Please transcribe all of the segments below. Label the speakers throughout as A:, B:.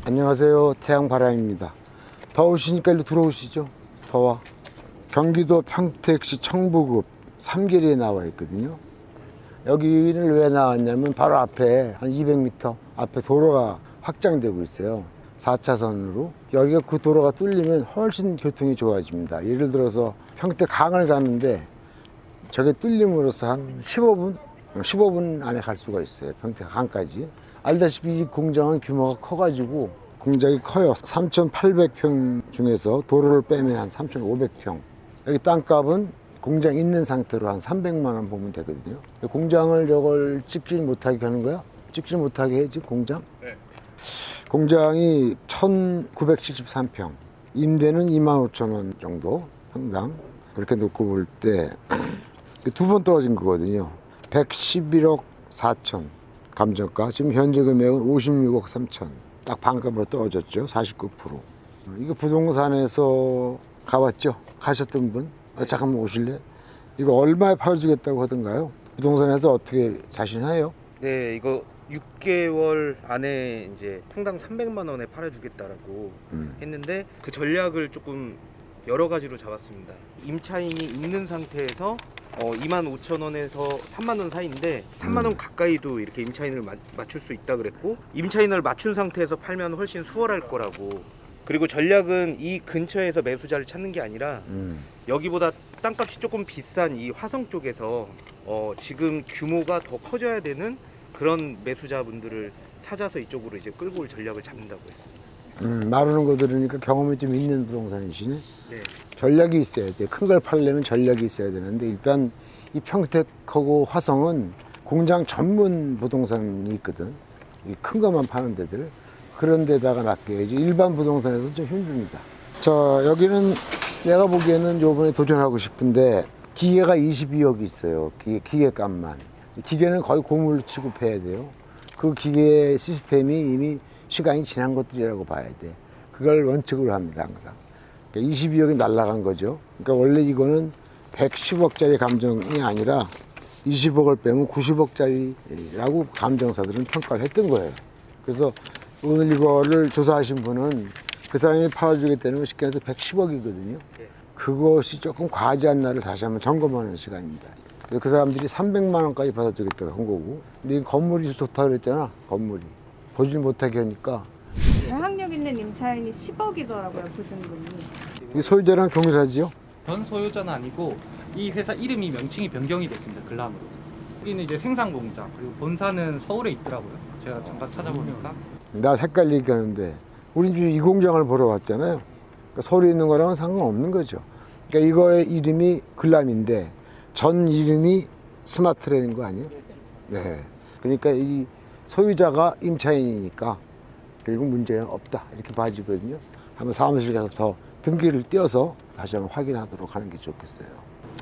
A: 안녕하세요. 태양바람입니다. 더우시니까 일로 들어오시죠. 더워. 경기도 평택시 청부급 삼계리에 나와 있거든요. 여기를 왜 나왔냐면 바로 앞에 한 200m 앞에 도로가 확장되고 있어요. 4차선으로. 여기가 그 도로가 뚫리면 훨씬 교통이 좋아집니다. 예를 들어서 평택 강을 가는데 저게 뚫림으로써 한 15분 안에 갈 수가 있어요. 평택 강까지. 알다시피 이 공장은 규모가 커가지고 공장이 커요. 3,800평 중에서 도로를 빼면 한 3,500평. 여기 땅값은 공장 있는 상태로 한 300만 원 보면 되거든요. 공장을 저걸 찍지 못하게 하는 거야? 찍지 못하게 해지 공장?
B: 네.
A: 공장이 1,973평. 임대는 25,000원 정도 평당. 그렇게 놓고 볼 때 두 번 떨어진 거거든요. 111억 4천 감정가. 지금 현재 금액은 56억 3천. 딱 반값으로 떨어졌죠. 49%. 이거 부동산에서 가봤죠? 가셨던 분? 잠깐만 오실래? 이거 얼마에 팔아주겠다고 하던가요? 부동산에서 어떻게 자신해요?
B: 네, 이거 6개월 안에 이제 평당 300만 원에 팔아주겠다라고 했는데 그 전략을 조금 여러 가지로 잡았습니다. 임차인이 있는 상태에서 25,000원에서 3만 원 사이인데 3만 원 가까이도 이렇게 임차인을 맞출 수 있다 그랬고, 임차인을 맞춘 상태에서 팔면 훨씬 수월할 거라고. 그리고 전략은 이 근처에서 매수자를 찾는 게 아니라 여기보다 땅값이 조금 비싼 이 화성 쪽에서 지금 규모가 더 커져야 되는 그런 매수자분들을 찾아서 이쪽으로 이제 끌고 올 전략을 잡는다고 했습니다.
A: 말하는 거 들으니까 경험이 좀 있는 부동산이시네.
B: 네.
A: 전략이 있어야 돼. 큰 걸 팔려면 전략이 있어야 되는데 일단 이 평택하고 화성은 공장 전문 부동산이 있거든. 이 큰 것만 파는 데들. 그런 데다가 낚여야지. 일반 부동산에서는 좀 힘듭니다. 자, 여기는 내가 보기에는 요번에 도전하고 싶은데 기계가 22억이 있어요. 기계값만. 기계는 거의 고물 취급해야 돼요. 그 기계 시스템이 이미 시간이 지난 것들이라고 봐야 돼. 그걸 원칙으로 합니다, 항상. 그러니까 22억이 날라간 거죠. 그러니까 원래 이거는 110억짜리 감정이 아니라 20억을 빼면 90억짜리라고 감정사들은 평가를 했던 거예요. 그래서 오늘 이거를 조사하신 분은 그 사람이 팔아주겠다는 건 쉽게 해서 110억이거든요. 그것이 조금 과하지 않나를 다시 한번 점검하는 시간입니다. 그 사람들이 300만 원까지 받아주겠다고 한 거고. 근데 이 건물이 좋다고 그랬잖아, 건물이. 보질 못하게 하니까.
C: 대항력 있는 임차인이 10억이더라고요, 보시는 분이.
A: 이 소유자랑 동일하지요?
D: 전 소유자는 아니고 이 회사 이름이 명칭이 변경이 됐습니다. 글람으로. 여기는 이제 생산 공장, 그리고 본사는 서울에 있더라고요. 제가 잠깐 찾아보니까.
A: 날 헷갈리게 하는데 우린 지금 이 공장을 보러 왔잖아요. 그러니까 서울에 있는 거랑은 상관없는 거죠. 그러니까 이거의 이름이 글람인데 전 이름이 스마트라는 거 아니에요? 네. 그러니까 이 소유자가 임차인이니까 결국 문제는 없다 이렇게 봐지거든요. 한번 사무실 가서 더 등기를 띄어서 다시 한번 확인하도록 하는 게 좋겠어요.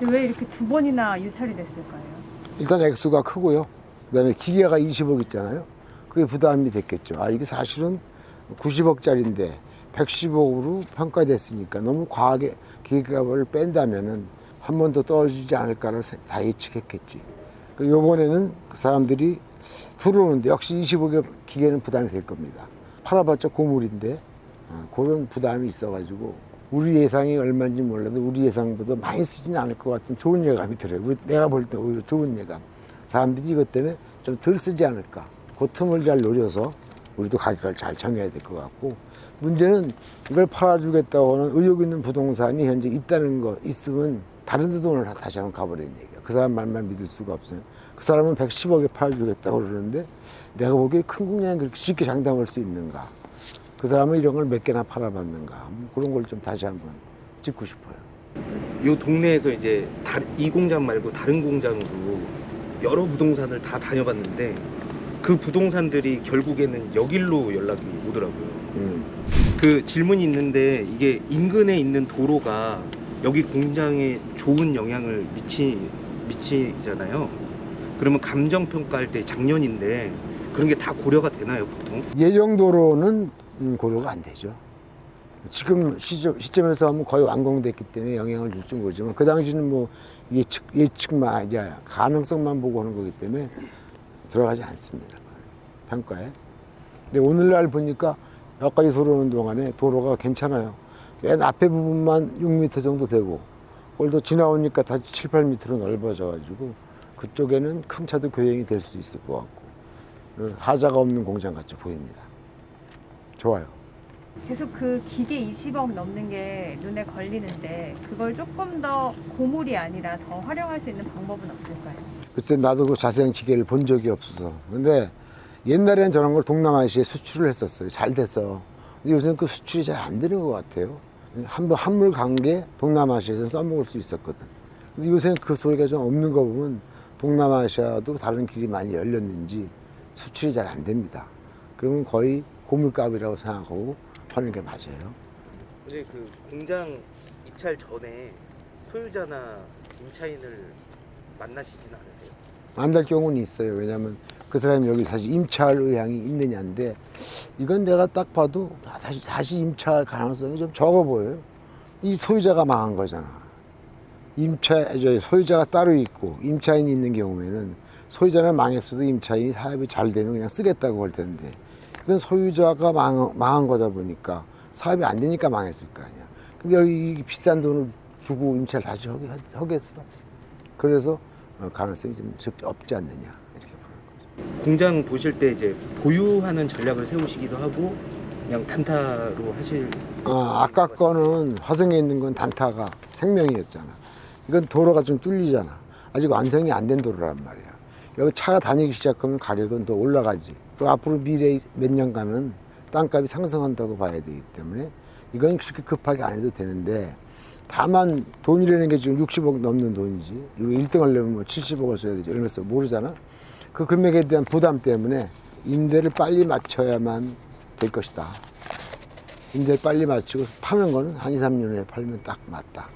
C: 왜 이렇게 두 번이나 유찰이 됐을까요?
A: 일단 액수가 크고요. 그다음에 기계가 20억 있잖아요. 그게 부담이 됐겠죠. 아, 이게 사실은 90억짜리인데 110억으로 평가됐으니까 너무 과하게 기계값을 뺀다면은 한 번 더 떨어지지 않을까를 다 예측했겠지. 요번에는 그 사람들이 들어오는데 역시 20억의 기계는 부담이 될 겁니다. 팔아봤자 고물인데 그런 부담이 있어가지고 우리 예상이 얼마인지 몰라도 우리 예상보다 많이 쓰지는 않을 것 같은 좋은 예감이 들어요. 내가 볼 때 오히려 좋은 예감. 사람들이 이것 때문에 좀 덜 쓰지 않을까. 그 틈을 잘 노려서 우리도 가격을 잘 정해야 될 것 같고, 문제는 이걸 팔아주겠다고 하는 의욕 있는 부동산이 현재 있다는 거 있으면 다른 데 돈을 다시 한번 가버리는 얘기야. 그 사람 말만 믿을 수가 없어요. 그 사람은 110억에 팔아주겠다고 그러는데 내가 보기에 큰 공장이 그렇게 쉽게 장담할 수 있는가. 그 사람은 이런 걸 몇 개나 팔아봤는가. 그런 걸 좀 다시 한번 짚고 싶어요.
B: 이 동네에서 이제 이 공장 말고 다른 공장으로 여러 부동산을 다 다녀봤는데 그 부동산들이 결국에는 여길로 연락이 오더라고요. 그 질문이 있는데 이게 인근에 있는 도로가 여기 공장에 좋은 영향을 미치잖아요. 그러면 감정평가할 때 작년인데 그런 게 다 고려가 되나요, 보통?
A: 예정도로는 고려가 안 되죠. 지금 시점에서 하면 거의 완공됐기 때문에 영향을 줄지 모르지만 그 당시는 뭐 예측만 이제 가능성만 보고 하는 거기 때문에 들어가지 않습니다. 평가에. 근데 오늘날 보니까 여기까지 들어오는 동안에 도로가 괜찮아요. 맨 앞에 부분만 6m 정도 되고 그걸 지나오니까 다시 7, 8m로 넓어져가지고 그쪽에는 큰 차도 교행이 될 수 있을 것 같고 하자가 없는 공장 같이 보입니다. 좋아요.
C: 계속 그 기계 20억 넘는 게 눈에 걸리는데 그걸 조금 더 고물이 아니라 더 활용할 수 있는 방법은 없을까요?
A: 글쎄 나도 그 자세한 기계를 본 적이 없어서. 근데 옛날에는 저런 걸 동남아시아에 수출을 했었어요. 잘 돼서. 근데 요새는 그 수출이 잘 안 되는 것 같아요. 한번 한물 간 게 동남아시아에서 써먹을 수 있었거든. 근데 요새는 그 소리가 좀 없는 거 보면 동남아시아도 다른 길이 많이 열렸는지 수출이 잘 안 됩니다. 그러면 거의 고물값이라고 생각하고 하는 게 맞아요.
B: 근데 그 공장 입찰 전에 소유자나 임차인을 만나시진 않으세요?
A: 만날 경우는 있어요. 왜냐하면 그 사람이 여기 다시 임차할 의향이 있느냐인데 이건 내가 딱 봐도 다시 임차할 가능성이 좀 적어 보여요. 이 소유자가 망한 거잖아. 소유자가 따로 있고 임차인이 있는 경우에는 소유자는 망했어도 임차인이 사업이 잘 되면 그냥 쓰겠다고 할 텐데 이건 소유자가 망한 거다 보니까 사업이 안 되니까 망했을 거 아니야. 근데 여기 비싼 돈을 주고 임차를 다시 하겠어. 그래서 가능성이 좀 없지 않느냐 이렇게 보는 거죠.
B: 공장 보실 때 이제 보유하는 전략을 세우시기도 하고 그냥 단타로 하실.
A: 아까 거는 화성에 있는 건 단타가 생명이었잖아. 이건 도로가 좀 뚫리잖아. 아직 완성이 안 된 도로란 말이야. 여기 차가 다니기 시작하면 가격은 더 올라가지. 또 앞으로 미래 몇 년간은 땅값이 상승한다고 봐야 되기 때문에 이건 그렇게 급하게 안 해도 되는데 다만 돈이라는 게 지금 60억 넘는 돈이지. 이거 1등 하려면 뭐 70억을 써야 되지. 얼마 써 모르잖아. 그 금액에 대한 부담 때문에 임대를 빨리 맞춰야만 될 것이다. 임대를 빨리 맞추고 파는 거는 한 2, 3년 후에 팔면 딱 맞다.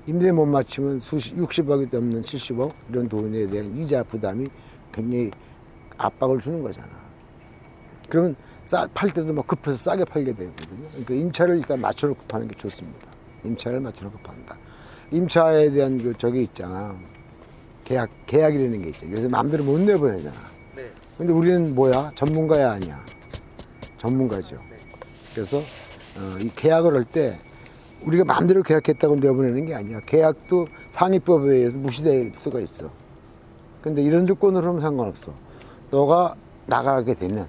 A: 임대 못 맞추면 60억이 넘는 70억 이런 돈에 대한 이자 부담이 굉장히 압박을 주는 거잖아. 그러면 팔 때도 막 급해서 싸게 팔게 되거든요. 그러니까 임차를 일단 맞춰놓고 파는 게 좋습니다. 임차를 맞춰놓고 판다. 임차에 대한 저게 있잖아. 계약이라는 게 있잖아. 요새 마음대로 못 내보내잖아.
B: 네.
A: 근데 우리는 뭐야? 전문가야 아니야? 전문가죠.
B: 네.
A: 그래서 이 계약을 할 때 우리가 마음대로 계약했다고 내보내는 게 아니야. 계약도 상위법에 의해서 무시될 수가 있어. 근데 이런 조건으로 하면 상관없어. 너가 나가게 되면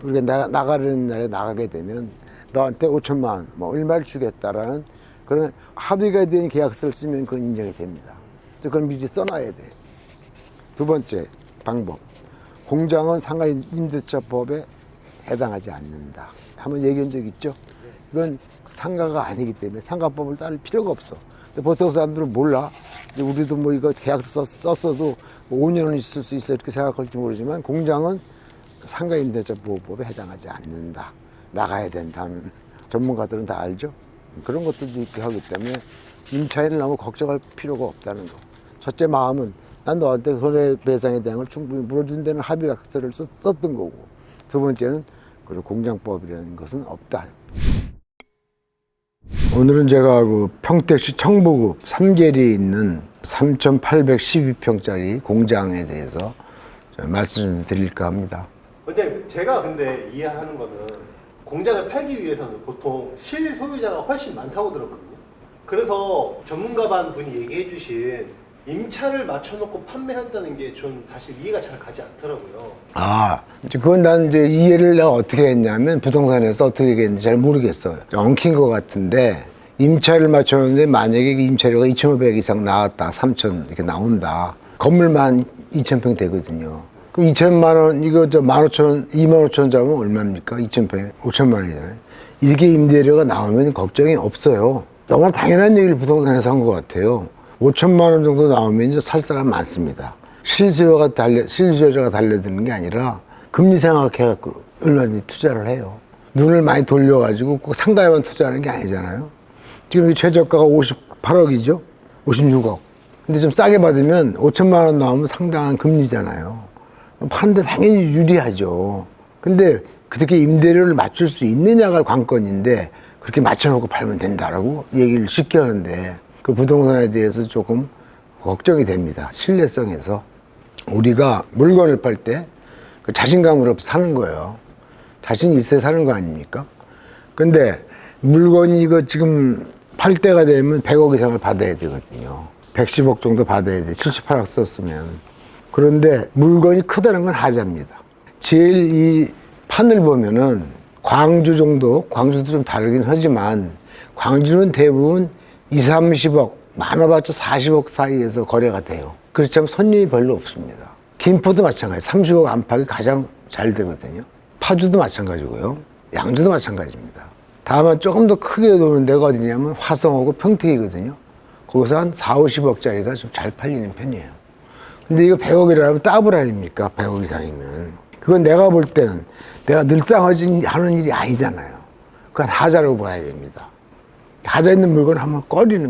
A: 우리가 나가려는 날에 나가게 되면 너한테 5천만 원, 뭐 얼마를 주겠다라는 그런 합의가 된 계약서를 쓰면 그건 인정이 됩니다. 그건 미리 써놔야 돼. 두 번째 방법. 공장은 상가임대차법에 해당하지 않는다. 한번 얘기한 적 있죠? 이건 상가가 아니기 때문에 상가법을 따를 필요가 없어. 근데 보통 사람들은 몰라. 우리도 뭐 이거 계약서 썼어도 5년은 있을 수 있어 이렇게 생각할지 모르지만 공장은 상가임대차보호법에 해당하지 않는다. 나가야 된다는 전문가들은 다 알죠. 그런 것들도 있게 하기 때문에 임차인을 너무 걱정할 필요가 없다는 거. 첫째 마음은 난 너한테 손해배상에 대한 걸 충분히 물어준다는 합의각서를 썼던 거고, 두 번째는 그리고 공장법이라는 것은 없다. 오늘은 제가 그 평택시 청보구 삼계리에 있는 3,812평짜리 공장에 대해서 말씀드릴까 합니다.
E: 원장님, 제가 근데 이해하는 거는 공장을 팔기 위해서는 보통 실소유자가 훨씬 많다고 들었거든요. 그래서 전문가 분이 얘기해 주신 임차를 맞춰놓고 판매한다는 게 전 사실 이해가 잘 가지 않더라고요.
A: 그건 난 이제 이해를 내가 어떻게 했냐면 부동산에서 어떻게 했는지 잘 모르겠어요. 엉킨 것 같은데 임차를 맞춰놓는데 만약에 임차료가 2,500 이상 나왔다, 3,000 이렇게 나온다. 건물만 2,000평 되거든요. 그럼 2천만 원, 이거 15,000원, 25,000원 잡으면 얼마입니까? 2,000평에 5천만 원이잖아요. 이렇게 임대료가 나오면 걱정이 없어요. 너무나 당연한 얘기를 부동산에서 한 것 같아요. 5천만 원 정도 나오면 이제 살 사람 많습니다. 실수요자가 달려드는 게 아니라 금리 생각해갖고 얼마든지 투자를 해요. 눈을 많이 돌려가지고 꼭 상가에만 투자하는 게 아니잖아요. 지금 최저가가 58억이죠? 56억. 근데 좀 싸게 받으면 5천만 원 나오면 상당한 금리잖아요. 파는데 당연히 유리하죠. 근데 그렇게 임대료를 맞출 수 있느냐가 관건인데 그렇게 맞춰놓고 팔면 된다라고 얘기를 쉽게 하는데 그 부동산에 대해서 조금 걱정이 됩니다. 신뢰성에서. 우리가 물건을 팔 때 그 자신감으로 사는 거예요. 자신이 있어야 사는 거 아닙니까? 근데 물건이 이거 지금 팔 때가 되면 100억 이상을 받아야 되거든요. 110억 정도 받아야 돼. 78억 썼으면. 그런데 물건이 크다는 건 하자입니다. 제일 이 판을 보면은 광주 정도, 광주도 좀 다르긴 하지만 광주는 대부분 2, 30억, 많아봤자 40억 사이에서 거래가 돼요. 그렇지만 손님이 별로 없습니다. 김포도 마찬가지, 30억 안팎이 가장 잘 되거든요. 파주도 마찬가지고요. 양주도 마찬가지입니다. 다만 조금 더 크게 노는 데가 어디냐면 화성하고 평택이거든요. 거기서 한 4, 50억짜리가 좀 잘 팔리는 편이에요. 근데 이거 100억이라면 더블 아닙니까? 100억 이상이면. 그건 내가 볼 때는 내가 늘상 하는 일이 아니잖아요. 그건 하자로 봐야 됩니다. 하자 있는 물건 한번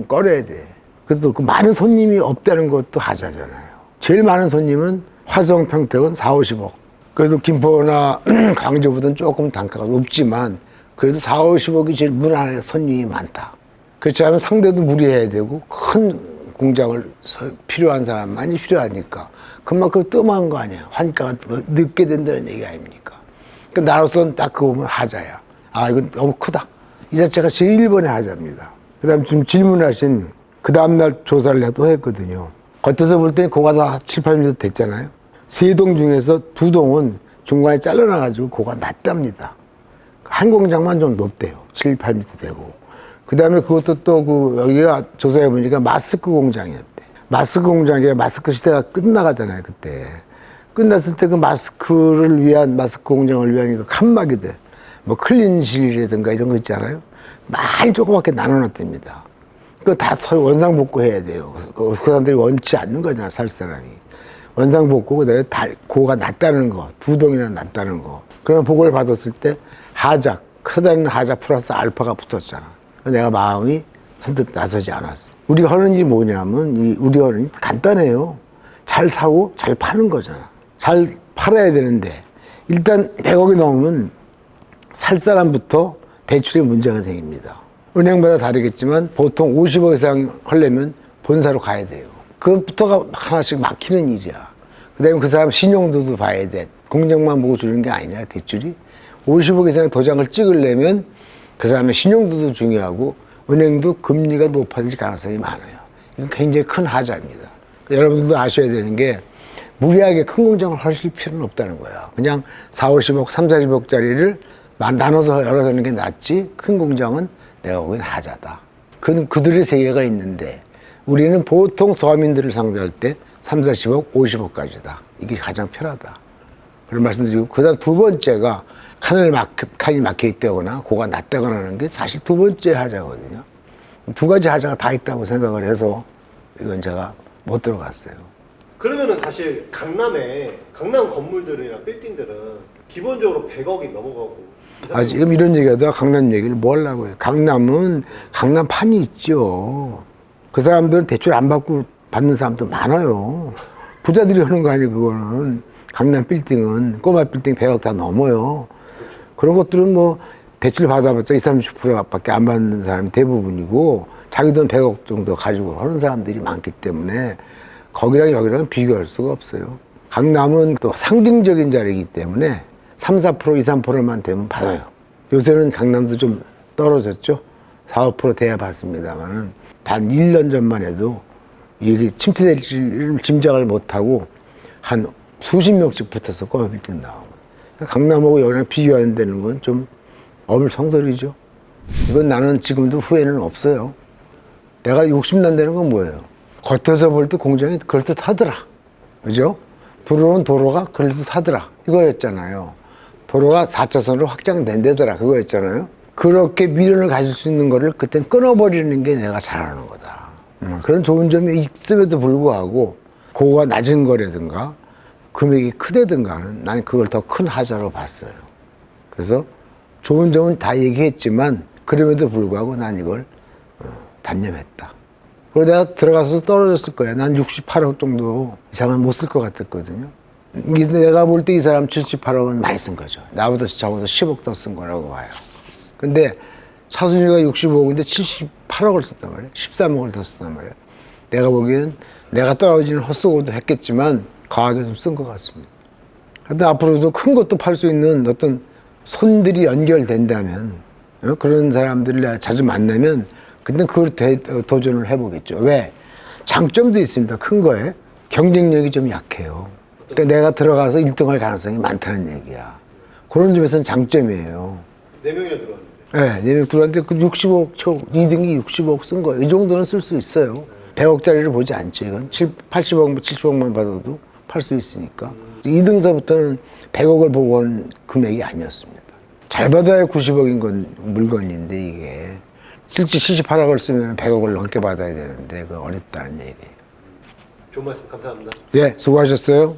A: 꺼려야 돼. 그래도 그 많은 손님이 없다는 것도 하자잖아요. 제일 많은 손님은 화성, 평택은 4, 50억. 그래도 김포나 광주보다는 조금 단가가 높지만 그래도 4, 50억이 제일 무난하게 손님이 많다. 그렇지 않으면 상대도 무리해야 되고 큰 공장을 필요한 사람만이 필요하니까 그만큼 뜸한 거 아니에요. 환가가 늦게 된다는 얘기 아닙니까? 그러니까 나로서는 딱 그거 보면 하자야. 아, 이건 너무 크다. 이 자체가 제일 1번의 하자입니다. 그 다음 지금 질문하신 그 다음날 조사를 해도 했거든요. 겉에서 볼 때 고가 다 7, 8m 됐잖아요. 3동 중에서 2동은 중간에 잘라놔가지고 고가 낮답니다. 한 공장만 좀 높대요. 7, 8m 되고. 그 다음에 그것도 또 여기가 조사해보니까 마스크 공장이었대. 마스크 공장이 마스크 시대가 끝나가잖아요, 그때. 끝났을 때 그 마스크를 위한, 마스크 공장을 위한 그 칸막이들, 뭐 클린실이라든가 이런 거 있잖아요. 많이 조그맣게 나눠놨답니다. 그거 다 원상복구 해야 돼요. 그 사람들이 원치 않는 거잖아, 살 사람이. 원상복구, 그 다음에 다 고가 낮다는 거, 2동이나 낮다는 거. 그런 보고를 받았을 때 하자, 크다는 하자 플러스 알파가 붙었잖아. 내가 마음이 선뜻 나서지 않았어. 우리가 하는 일이 뭐냐면, 우리가 하는 일이 간단해요. 잘 사고 잘 파는 거잖아. 잘 팔아야 되는데, 일단 100억이 넘으면 살 사람부터 대출에 문제가 생깁니다. 은행마다 다르겠지만 보통 50억 이상 하려면 본사로 가야 돼요. 그것부터가 하나씩 막히는 일이야. 그 다음에 그 사람 신용도도 봐야 돼. 공장만 보고 주는 게 아니냐, 대출이. 50억 이상의 도장을 찍으려면 그 사람의 신용도도 중요하고 은행도 금리가 높아질 가능성이 많아요. 이건 굉장히 큰 하자입니다. 여러분들도 아셔야 되는 게 무리하게 큰 공장을 하실 필요는 없다는 거야. 그냥 4, 50억, 3, 40억짜리를 나눠서 열어서는 게 낫지 큰 공장은 내가 보기엔 하자다. 그들의 세계가 있는데 우리는 보통 서민들을 상대할 때 3, 40억, 50억까지다. 이게 가장 편하다. 그런 말씀드리고 그 다음 두 번째가 칸이 막혀 있다거나 고가 낮다거나 하는 게 사실 두 번째 하자거든요. 두 가지 하자가 다 있다고 생각을 해서 이건 제가 못 들어갔어요.
E: 그러면은 사실 강남 건물들이나 빌딩들은 기본적으로 100억이 넘어가고
A: 아, 지금 이런 얘기하다가 강남 얘기를 뭐 하려고 해요. 강남은 강남판이 있죠. 그 사람들은 대출 안 받고 받는 사람도 많아요. 부자들이 하는 거 아니에요, 그거는. 강남 빌딩은, 꼬마 빌딩 100억 다 넘어요. 그런 것들은 뭐 대출 받아봤자 20, 30%밖에 안 받는 사람이 대부분이고 자기 돈 100억 정도 가지고 하는 사람들이 많기 때문에 거기랑 여기랑 비교할 수가 없어요. 강남은 또 상징적인 자리이기 때문에 3, 4%, 2, 3%만 되면 받아요. 요새는 강남도 좀 떨어졌죠. 4, 5% 돼야 받습니다만은 단 1년 전만 해도 이게 침투될 줄 짐작을 못하고 한 수십 명씩 붙어서 꼬마 빌딩 나오고. 강남하고 여기랑 비교한다는 건 좀 어불성설이죠. 이건 나는 지금도 후회는 없어요. 내가 욕심난다는 건 뭐예요? 겉에서 볼 때 공장이 그럴듯하더라. 그죠? 들어오는 도로가 그럴듯하더라. 이거였잖아요. 도로가 4차선으로 확장된다더라. 그거였잖아요. 그렇게 미련을 가질 수 있는 거를 그땐 끊어버리는 게 내가 잘하는 거다. 그런 좋은 점이 있음에도 불구하고 고가 낮은 거라든가 금액이 크다든가는 난 그걸 더 큰 하자로 봤어요. 그래서 좋은 점은 다 얘기했지만 그럼에도 불구하고 난 이걸 단념했다. 그리고 내가 들어가서 떨어졌을 거야. 난 68억 정도 이상은 못 쓸 것 같았거든요. 내가 볼 때 이 사람 78억은 많이 쓴 거죠. 나보다 적어도 10억 더 쓴 거라고 봐요. 근데 차순위가 65억인데 78억을 썼단 말이에요. 13억을 더 썼단 말이에요. 내가 보기에는 내가 떨어지는 헛수고도 했겠지만 과하게 좀 쓴 것 같습니다. 근데 앞으로도 큰 것도 팔 수 있는 어떤 손들이 연결된다면 그런 사람들을 내가 자주 만나면 근데 그걸 도전을 해보겠죠. 왜? 장점도 있습니다. 큰 거에 경쟁력이 좀 약해요. 그러니까 내가 들어가서 1등할 가능성이 많다는 얘기야. 그런 점에서는 장점이에요.
E: 4명이나 들어왔는데.
A: 네, 4명 들어왔는데 그 60억, 2등이 60억 쓴 거예요. 이 정도는 쓸 수 있어요. 100억짜리를 보지 않죠. 이건 80억, 70억만 받아도 팔 수 있으니까. 2등서부터는 100억을 보고 온 금액이 아니었습니다. 잘 받아야 90억인 건 물건인데 이게 실제 78억을 쓰면 100억을 넘게 받아야 되는데 그거 어렵다는 얘기예요.
E: 좋은 말씀 감사합니다.
A: 예, 수고하셨어요.